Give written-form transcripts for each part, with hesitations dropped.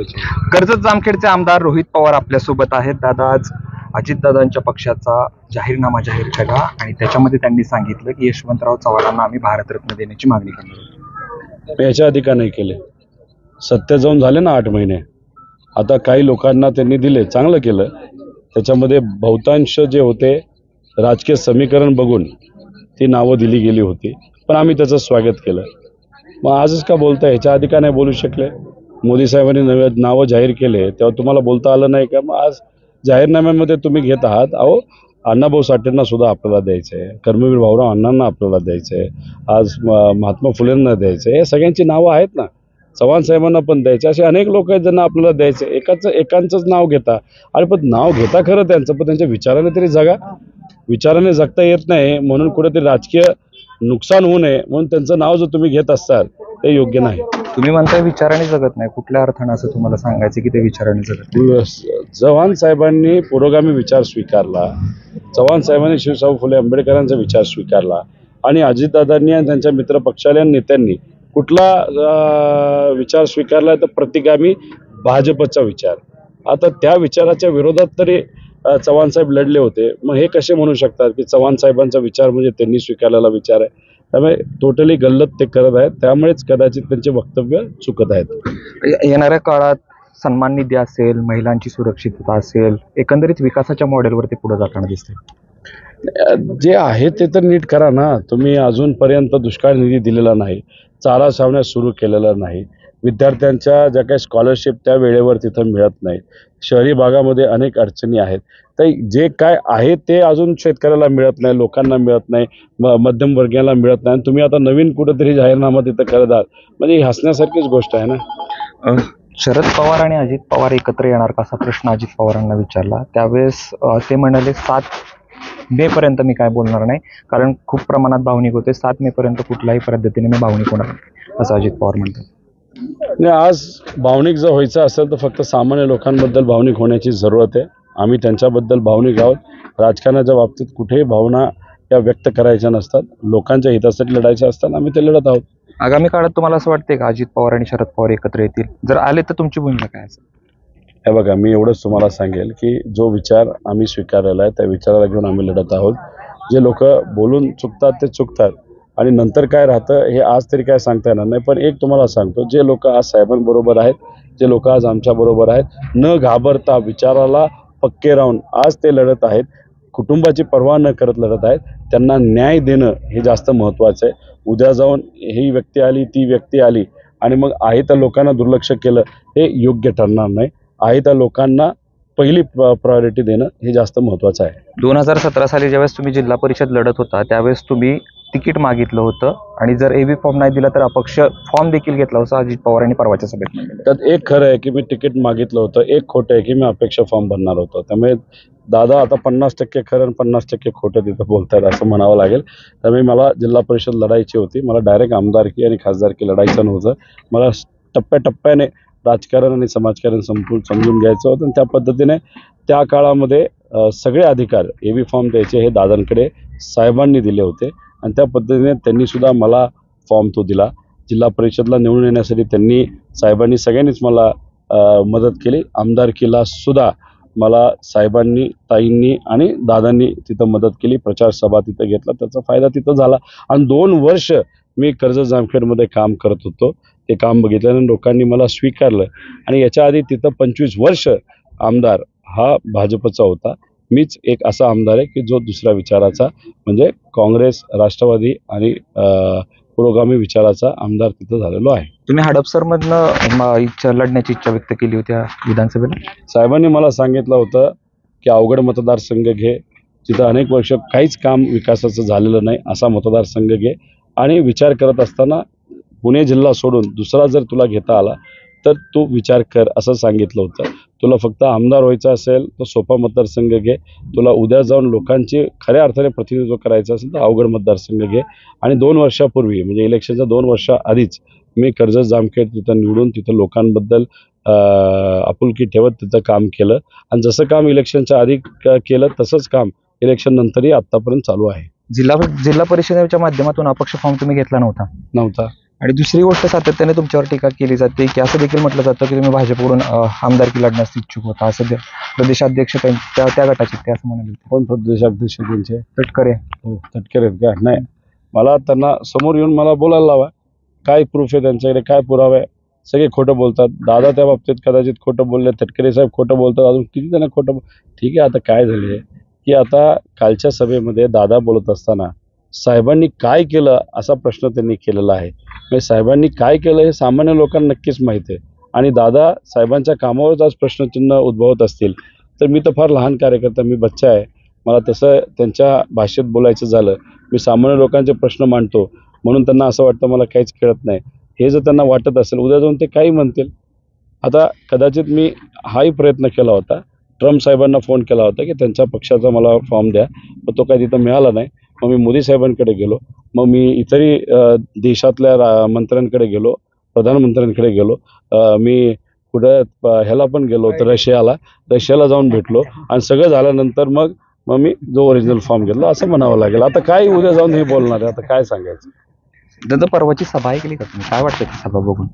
कर्जत जामखेडचे आमदार रोहित पवार आपल्यासोबत आहेत. दादा, आज अजितदादांच्या पक्षाचा जाहीरनामा जाहीर केला आणि त्याच्यामध्ये त्यांनी सांगितलं की यशवंतराव चव्हाणांना आम्ही भारतरत्न देण्याची मागणी करणार. याच्या आधी का नाही केले? सत्य जाऊन झाले ना 8 महिने. आता काही लोकांना त्यांनी दिले, चांगलं केलं. त्याच्यामध्ये बहुतांश जे होते राजकीय समीकरण बघून ती नावं दिली गेली होती, पण आम्ही त्याचं स्वागत केलं. मग आजच का बोलताय? ह्याच्या आधी का नाही बोलू शकले? मोदी साहेबांनी नवे नावं जाहीर केले तेव्हा तुम्हाला बोलता आलं नाही का? मग आज जाहीरनाम्यामध्ये तुम्ही घेत आहात. अहो, अण्णाभाऊ साठेंना सुद्धा आपल्याला द्यायचं आहे, कर्मवीर भाऊराव अण्णांना आपल्याला द्यायचं आहे, आज महात्मा फुलेंना द्यायचं आहे. हे सगळ्यांची नावं आहेत ना. चव्हाण साहेबांना पण द्यायचे. असे अनेक लोक आहेत ज्यांना आपल्याला द्यायचं. एकांचंच नाव घेता. अरे पण नाव घेता खरं त्यांचं, पण त्यांच्या विचाराने तरी जगा. विचाराने जगता येत नाही म्हणून कुठेतरी राजकीय नुकसान होऊ नये म्हणून त्यांचं नाव जर तुम्ही घेत असाल ते योग्य नाही. तुम्ही म्हणताय विचाराने जगत नाही, कुठल्या अर्थानं असं तुम्हाला सांगायचं की ते विचाराने जगत नाही? चव्हाण साहेबांनी पुरोगामी विचार स्वीकारला, चव्हाण साहेबांनी शिवशाहू फुले आंबेडकरांचा विचार स्वीकारला आणि अजितदादांनी आणि त्यांच्या मित्र पक्षाच्या नेत्यांनी कुठला विचार स्वीकारला तर प्रतिगामी भाजपचा विचार. आता त्या विचाराच्या विरोधात तरी चव्हाण साहेब लढले होते. मग हे कसे म्हणू शकतात की चव्हाण साहेबांचा विचार म्हणजे त्यांनी स्वीकारलेला विचार आहे? त्यामुळे टोटली गल्लत ते करत आहेत. त्यामुळेच कदाचित त्यांचे वक्तव्य चुकत आहेत. येणाऱ्या काळात सन्मान निधी असेल, महिलांची सुरक्षितता असेल, एकंदरीत विकासाच्या मॉडेलवर ते पुढे जाताना दिसते. जे आहे ते तर नीट करा ना. तुम्ही अजूनपर्यंत दुष्काळ निधी दिलेला नाही, चारा छावण्या सुरू केलेला नाही, विद्यार्थ्यांच्या ज्या काही स्कॉलरशिप त्या वेळेवर तिथं मिळत नाही, शहरी भागामध्ये अनेक अडचणी आहेत. तर जे काय आहे ते अजून शेतकऱ्याला मिळत नाही, लोकांना मिळत नाही, मध्यमवर्गीयाला मिळत नाही. तुम्ही आता नवीन कुठेतरी जाहीरनामा तिथं करत आहात म्हणजे ही हसण्यासारखीच गोष्ट आहे ना. शरद पवार आणि अजित पवार एकत्र येणार का असा प्रश्न अजित पवारांना विचारला. त्यावेळेस ते म्हणाले 7 मे पर्यंत मी काय बोलणार नाही, कारण खूप प्रमाणात भावनिक होते. 7 मे पर्यंत कुठल्याही पद्धतीने मी भावनिक होणार नाही असं अजित पवार म्हणतात. नाही, आज भावनिक जर व्हायचं असेल तर फक्त सामान्य लोकांबद्दल भावनिक होण्याची जरूरत आहे. आम्ही त्यांच्याबद्दल भावनिक आहोत. राजकारणाच्या बाबतीत कुठेही भावना या व्यक्त करायच्या नसतात. लोकांच्या हितासाठी लढायच्या असतात. आम्ही ते लढत आहोत. आगामी काळात तुम्हाला असं वाटते का अजित पवार आणि शरद पवार एकत्र येतील? जर आले तर तुमची भूमिका काय असेल? हे बघा, मी एवढंच तुम्हाला सांगेल की जो विचार आम्ही स्वीकारलेला आहे त्या विचाराला घेऊन आम्ही लढत आहोत. जे लोक बोलून चुकतात ते चुकतात आणि नंतर काय राहतं हे आज तरी काय सांगता येणार नाही. पण एक तुम्हाला सांगतो, जे लोक आज साहेबांबरोबर आहेत, जे लोक आज आमच्याबरोबर आहेत, न घाबरता विचाराला पक्के राहून आज ते लढत आहेत, कुटुंबाची पर्वा न करत लढत आहेत. त्यांना न्याय देणं हे जास्त महत्त्वाचं आहे. उद्या जाऊन ही व्यक्ती आली, ती व्यक्ती आली आणि मग आहे त्या लोकांना दुर्लक्ष केलं हे योग्य ठरणार नाही. आहे त्या लोकांना पहिली प्रायोरिटी देणं हे जास्त महत्त्वाचं आहे. 2017 साली ज्यावेळेस तुम्ही जिल्हा परिषद लढत होता त्यावेळेस तुम्ही तिकीट मागितलं होतं आणि जर एबी फॉर्म नाही दिला तर अपक्ष फॉर्म देखील घेतला होता अजित पवारांनी परवाच्या सभेत म्हणलं. त्यात एक खरं आहे की मी तिकीट मागितलं होतं, एक खोटं आहे की मी अपेक्षा फॉर्म भरणार होतो. त्यामुळे दादा आता 50% खरं आणि 50% खोटं तिथं बोलतात असं म्हणावं लागेल. त्यामुळे मला जिल्हा परिषद लढायची होती. मला डायरेक्ट आमदारकी आणि खासदारकी लढायचं नव्हतं. मला टप्प्याटप्प्याने राजकारण आणि समाजकारण समजून घ्यायचं होतं आणि त्या पद्धतीने त्या काळामध्ये सगळे अधिकार एबी फॉर्म द्यायचे हे दादांकडे साहेबांनी दिले होते आणि त्या पद्धतीने त्यांनी सुद्धा मला फॉर्म तो दिला. जिल्हा परिषदला निवडून येण्यासाठी त्यांनी साहेबांनी सगळ्यांनीच मला मदत केली. आमदारकीला सुद्धा मला साहेबांनी, ताईंनी आणि दादांनी तिथं मदत केली. प्रचार सभा तिथं घेतला, त्याचा फायदा तिथं झाला आणि 2 वर्ष मी कर्जत जामखेडमध्ये काम करत होतो. ते काम बघितल्यानं लोकांनी मला स्वीकारलं आणि याच्या आधी तिथं 25 वर्ष आमदार हा भाजपचा होता. मीच एक असा आमदार आहे की जो दुसऱ्या विचाराचा म्हणजे काँग्रेस, राष्ट्रवादी आणि पुरोगामी विचाराचा आमदार तिथं झालेलो आहे. तुम्ही हडपसरमधनं लढण्याची इच्छा व्यक्त केली होती विधानसभेला. साहेबांनी मला सांगितलं होतं की अवघड मतदारसंघ घे, तिथं अनेक वर्ष काहीच काम विकासाचं झालेलं नाही असा मतदारसंघ घे आणि विचार करत असताना पुणे जिल्हा सोडून दुसरा जर तुला घेता आला तर तू विचार कर असं सांगितलं होतं. तुला फक्त आमदार व्हायचं असेल तर सोपा मतदारसंघ घे, तुला उद्या जाऊन लोकांची खऱ्या अर्थाने प्रतिनिधित्व करायचं असेल तर अवघड मतदारसंघ घे. आणि 2 वर्षापूर्वी म्हणजे इलेक्शनच्या 2 वर्षा आधीच मी कर्जत जामखेड तिथं निवडून तिथं लोकांबद्दल आपुलकी ठेवत तिथं काम केलं आणि जसं काम इलेक्शनच्या आधी केलं तसंच काम इलेक्शन नंतरही आत्तापर्यंत चालू आहे. जिल्हा परिषदेच्या माध्यमातून अपक्ष फॉर्म तुम्ही घेतला नव्हता? आणि दुसरी गोष्ट सातत्याने तुमच्यावर टीका केली जाते की असं देखील म्हटलं जातं की तुम्ही भाजपकडून आमदारकी लढण्यास इच्छुक होता. असं प्रदेशाध्यक्ष त्या गटाचे ते असं म्हणाले होते. कोण प्रदेशाध्यक्ष त्यांचे? तटकरे. हो, तटकरे आहेत का? नाही, मला त्यांना समोर येऊन मला बोलायला लावा. काय प्रूफ आहे त्यांच्याकडे, काय पुरावा आहे? सगळे खोटं बोलतात. दादा त्या बाबतीत कदाचित खोटं बोलले, तटकरे साहेब खोटं बोलतात, अजून किती जण खोटं ठीक आहे. आता काय झाले की आता कालच्या सभेमध्ये दादा बोलत असताना साहेबांनी काय केलं असा प्रश्न त्यांनी केलेला आहे. म्हणजे साहेबांनी काय केलं हे सामान्य लोकांना नक्कीच माहिती आहे. आणि दादा साहेबांच्या कामावरच आज प्रश्नचिन्ह उद्भवत असतील तर मी तर फार लहान कार्यकर्ता, मी बच्चा आहे. मला तसं त्यांच्या भाषेत बोलायचं झालं, मी सामान्य लोकांचे प्रश्न मांडतो म्हणून त्यांना असं वाटतं मला काहीच कळत नाही. हे जर त्यांना वाटत असेल, उद्या जाऊन ते काही म्हणतील. आता कदाचित मी हाही प्रयत्न केला होता, ट्रम्प साहेबांना फोन केला होता की त्यांच्या पक्षाचा मला फॉर्म द्या, पण तो काही तिथं मिळाला नाही. मग मी मोदी साहेबांकडे गेलो, मग मी इतरही देशातल्या मंत्र्यांकडे गेलो, प्रधानमंत्र्यांकडे गेलो, मी कुठं ह्याला पण गेलो होतो रशियाला जाऊन भेटलो. आणि सगळं झाल्यानंतर मग मी जो ओरिजिनल फॉर्म घेतला असं म्हणावं लागेल. आता काय उद्या जाऊन हे बोलणार आहे, आता काय सांगायचं. दादा परवाची सभा ऐकली का तुम्ही? काय वाटतं ती सभा बघून?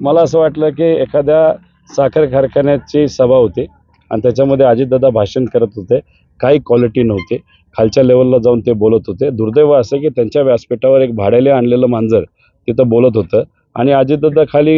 मला असं वाटलं की एखाद्या साखर कारखान्याची सभा होती आणि त्याच्यामध्ये अजितदादा भाषण करत होते, काही क्वालिटी नव्हते, खालच्या लेवलला जाऊन ते बोलत होते. दुर्दैव असं की त्यांच्या व्यासपीठावर एक भाड्याने आणलेलं मांजर तिथं बोलत होतं आणि अजितदादा खाली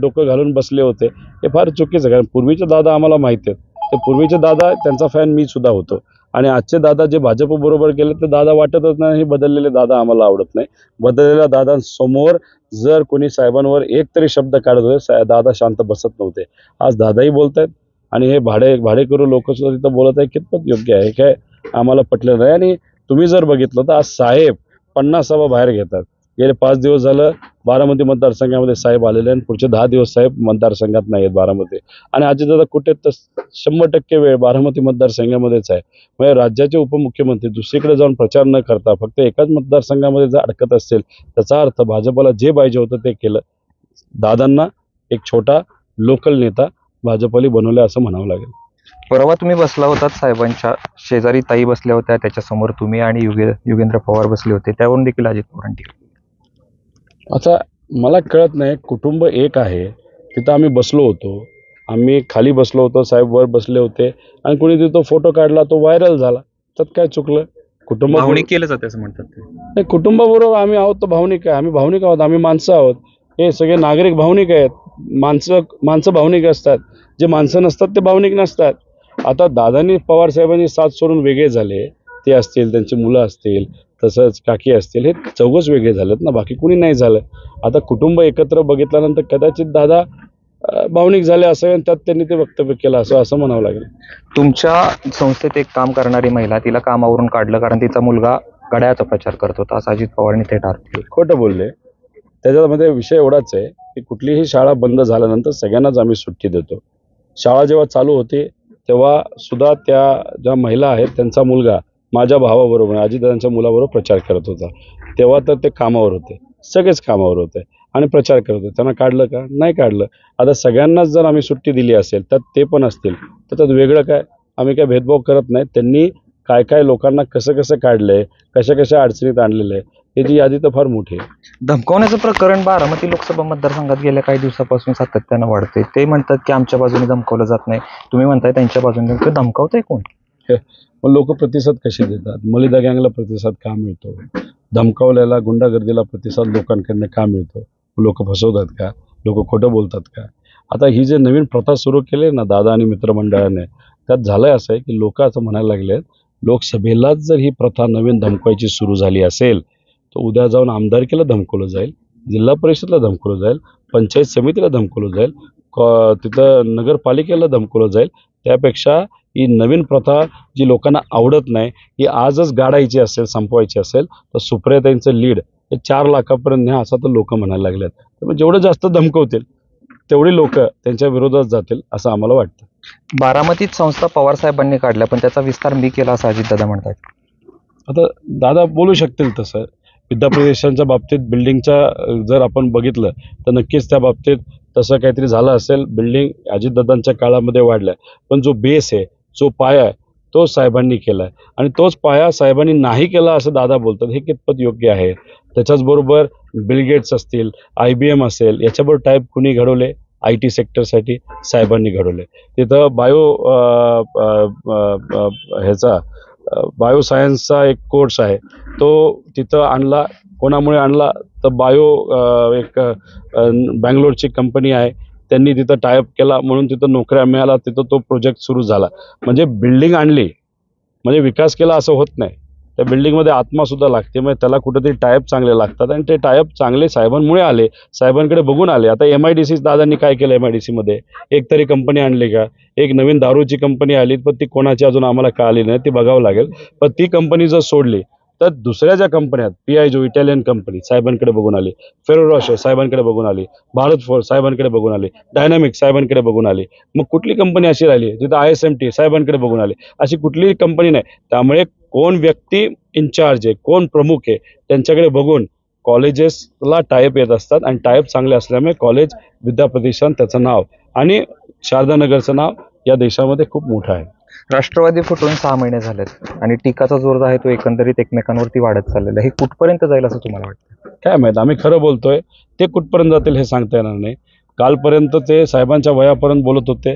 डोकं घालून बसले होते. हे फार चुकीचं, कारण पूर्वीचे दादा आम्हाला माहिती आहेत. ते पूर्वीचे दादा, त्यांचा फॅन मी सुद्धा होतो. आणि आजचे दादा जे भाजप बरोबर गेले ते दादा वाटतच नाही. हे बदललेले दादा आम्हाला आवडत नाही. बदललेल्या दादांसमोर जर कोणी साहेबांवर एक तरी शब्द काढत होते, दादा शांत बसत नव्हते. आज दादाही बोलत आहेत आणि हे भाडेकरू लोक सुद्धा तिथं बोलत आहे. कितपत योग्य आहे काय आम्हाला पटलं नाही. आणि तुम्ही जर बघितलं तर आज साहेब 50 सभा बाहेर घेतात. गेले 5 दिवस झालं बारामती मतदारसंघामध्ये साहेब आलेले आणि पुढचे 10 दिवस साहेब मतदारसंघात नाही आहेत बारामती. आणि अजितदादा कुठे तर 100% वेळ बारामती मतदारसंघामध्येच आहे. म्हणजे राज्याचे उपमुख्यमंत्री दुसरीकडे जाऊन प्रचार न करता फक्त एकाच मतदारसंघामध्ये जर अडकत असतील, त्याचा अर्थ भाजपला जे पाहिजे होतं ते केलं. दादांना एक छोटा लोकल नेता भाजपली बनवलं असं म्हणावं लागेल. परवा तुम्ही बसला होतात साहेबांच्या शेजारी, ताई बसल्या होत्या, त्याच्यासमोर तुम्ही आणि योगेंद्र पवार बसले होते, त्यावरून देखील अजित पवारांनी टीका. आता मला कळत नाही, कुटुंब एक आहे, तिथं आम्ही बसलो होतो, आम्ही खाली बसलो होतो, साहेब वर बसले होते आणि कोणी तिथं फोटो काढला, तो व्हायरल झाला. त्यात काय चुकलं? भावनिक केलं जाते असं म्हणतात ते. नाही, कुटुंबाबरोबर आम्ही आहोत तर भावनिक आहे. आम्ही भावनिक आहोत, आम्ही माणसं आहोत. हे सगळे नागरिक भावनिक आहेत. माणसं भावनिक असतात, जे माणसं नसतात ते भावनिक नसतात. आता दादांनी पवार साहेबांनी साथ सोडून वेगळे झाले, ते असतील, त्यांची मुलं असतील, तसंच काकी असतील, हे चौघच वेगळे झालेत ना, बाकी कुणी नाही झालं. आता कुटुंब एकत्र बघितल्यानंतर कदाचित दादा भावनिक झाले असावे आणि त्यात त्यांनी ते वक्तव्य केलं असं म्हणावं लागेल. तुमच्या संस्थेत एक काम करणारी महिला, तिला कामावरून काढलं कारण तिचा मुलगा घड्याळाचा प्रचार करत होता, असं अजित पवारांनी थेट आरोप केला. खोटं बोलले. त्याच्यामध्ये विषय एवढाच आहे की कुठलीही शाळा बंद झाल्यानंतर सगळ्यांनाच आम्ही सुट्टी देतो. शाळा जेव्हा चालू होती तेव्हा सुद्धा त्या ज्या महिला आहेत त्यांचा मुलगा माझ्या भावाबरोबर, अजितदादांच्या मुलाबरोबर प्रचार करत होता. तेव्हा तर ते कामावर होते, सगळेच कामावर होते आणि प्रचार करत होते. त्यांना काढलं का? नाही काढलं. आता सगळ्यांनाच जर आम्ही सुट्टी दिली असेल तर ते पण असतील तर त्यात वेगळं काय? आम्ही काय भेदभाव करत नाही. त्यांनी काय काय लोकांना कसं काढलंय, कशा अडचणीत आणलेलं आहे, याची यादी तर फार मोठी आहे. धमकावण्याचं प्रकरण बारामती लोकसभा मतदारसंघात गेल्या काही दिवसापासून सातत्यानं वाढते. ते म्हणतात की आमच्या बाजूने धमकावलं जात नाही, तुम्ही म्हणताय त्यांच्या बाजूने. धमकावताय कोण? मग लोक प्रतिसाद कसे देतात? मलिदा गँगला प्रतिसाद का मिळतो? धमकावल्याला, गुंडागर्दीला प्रतिसाद लोकांकडनं का मिळतो? लोक फसवतात का? लोक खोटं बोलतात का? आता ही जे नवीन प्रथा सुरू केली ना दादा आणि मित्रमंडळाने, त्यात झालंय असं आहे की लोक असं म्हणायला लागलेत, लोकसभेलाच जर ही प्रथा नवीन धमकायची सुरू झाली असेल तर उद्या जाऊन आमदारकीला धमकवलं जाईल, जिल्हा परिषदला धमकवलं जाईल, पंचायत समितीला धमकवलं जाईल, तिथं नगरपालिकेला धमकवलं जाईल. त्यापेक्षा ही नवीन प्रथा जी लोकांना आवडत नाही, ही आजच गाडायची असेल, संपवायची असेल तर सुप्रियाताईंचं लीड हे 4 लाखापर्यंत न्या, असं तर लोक म्हणायला लागलेत. त्यामुळे जेवढं जास्त धमकवतील तेवढी लोक त्यांच्या विरोधात जातील असं आम्हाला वाटतं. बारामतीत संस्था पवार साहेबांनी काढल्या पण त्याचा विस्तार मी केला असं अजितदादा म्हणतात. आता दादा बोलू शकतील तसं. विद्याप्रदेशांच्या बाबतीत बिल्डिंगच्या जर आपण बघितलं तर नक्कीच त्या बाबतीत तसं काहीतरी झालं असेल. बिल्डिंग अजितदादांच्या काळामध्ये वाढल्या, पण जो बेस आहे, जो पाया आहे, तो साहेबांनी केला आहे आणि तोच पाया साहेबांनी नाही केला असं दादा बोलतात. हे कितपत योग्य आहे? त्याच्याचबरोबर बिल गेट्स असतील, IBM असेल, याच्याबरोबर टाईप कुणी घडवले? IT सेक्टरसाठी साहेबांनी घडवले. तिथं बायोसायन्सचा एक कोर्स आहे, तो तिथं आणला. कोणामुळे आणला? तर बँगलोरची कंपनी आहे, त्यांनी तिथं टायअप केला म्हणून तिथं नोकऱ्या मिळाला, तिथं तो प्रोजेक्ट सुरू झाला. म्हणजे बिल्डिंग आणली म्हणजे विकास केला असं होत नाही. त्या बिल्डिंगमध्ये आत्मासुद्धा लागते. म्हणजे त्याला कुठेतरी टायअप चांगले लागतात आणि ते टायअप चांगले साहेबांमुळे आले, साहेबांकडे बघून आले. आता MIDC दादांनी काय केलं? MIDCमध्ये एक तरी कंपनी आणली का? एक नवीन दारूची कंपनी आली, पण ती कोणाची अजून आम्हाला कळाली नाही, ती बघावं लागेल. पण ती कंपनी जर सोडली तर दुसऱ्या ज्या कंपन्या, PIजो इटालियन कंपनी साहेबांकडे बघून आली, फेरोरॉशर साहेबांकडे बघून आली, भारत फोर्स साहेबांकडे बघून आली, डायनामिक साहेबांकडे बघून आली. मग कुठली कंपनी अशी राहिली जिथं ISMT साहेबांकडे बघून आली? अशी कुठलीही कंपनी नाही. त्यामुळे कोण व्यक्ती इन्चार्ज आहे, कोण प्रमुख आहे, त्यांच्याकडे बघून कॉलेजेसला टायअप येत असतात आणि टायअप चांगले असल्यामुळे कॉलेज, विद्याप्रतिष्ठान त्याचं नाव आणि शारदानगरचं नाव या देशामध्ये खूप मोठं आहे. राष्ट्रवादी फुटून 6 महिने झालेत आणि टीकाचा जोर जो आहे तो एकंदरीत एकमेकांवरती वाढत चाललेला आहे. हे कुठपर्यंत जाईल असं तुम्हाला वाटतं? काय माहीत, आम्ही खरं बोलतोय, ते कुठपर्यंत जातील हे सांगता येणार नाही. कालपर्यंत ते साहेबांच्या वयापर्यंत बोलत होते,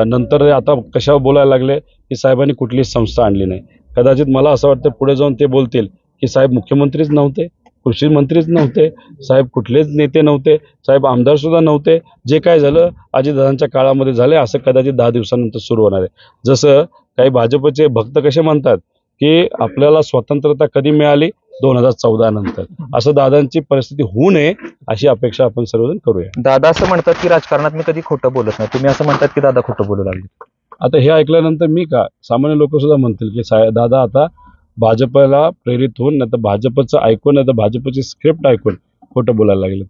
नंतर आता कशावर बोलायला लागले की साहेबांनी कुठलीच संस्था आणली नाही. कदाचित मला असं वाटतं पुढे जाऊन ते बोलतील की साहेब मुख्यमंत्रीच नव्हते, कृषी मंत्रीच नव्हते, साहेब कुठलेच नेते नव्हते, साहेब आमदारसुद्धा नव्हते. जे काय झालं अजितदादांच्या काळामध्ये झाले, असं कदाचित 10 दिवसानंतर सुरू होणार आहे. जसं काही भाजपचे भक्त कसे म्हणतात की आपल्याला स्वतंत्रता कधी मिळाली? 2014 नंतर. असं दादांची परिस्थिती होऊ नये अशी अपेक्षा आपण सर्वजण करूया. दादा असं म्हणतात की राजकारणात मी कधी खोटं बोलत नाही, तुम्ही असं म्हणतात की दादा खोटं बोलू लागले. आता हे ऐकल्यानंतर मी का, सामान्य लोक सुद्धा म्हणतील की दादा आता भाजपला प्रेरित होऊन, नाही तर भाजपचं ऐकून, नाही तर भाजपची स्क्रिप्ट ऐकून खोटं बोलायला लागले.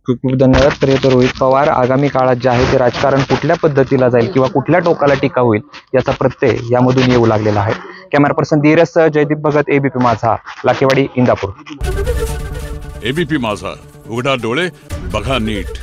खूप खूप धन्यवाद. तर येतो रोहित पवार. आगामी काळात जे आहे ते राजकारण कुठल्या पद्धतीला जाईल किंवा कुठल्या टोकाला टीका होईल याचा प्रत्यय यामधून येऊ लागलेला आहे. कॅमेरा पर्सन धीरजसह जयदीप भगत, ABP माझा, लाखेवाडी, इंदापूर. ABP माझा, उघडा डोळे बघा नीट.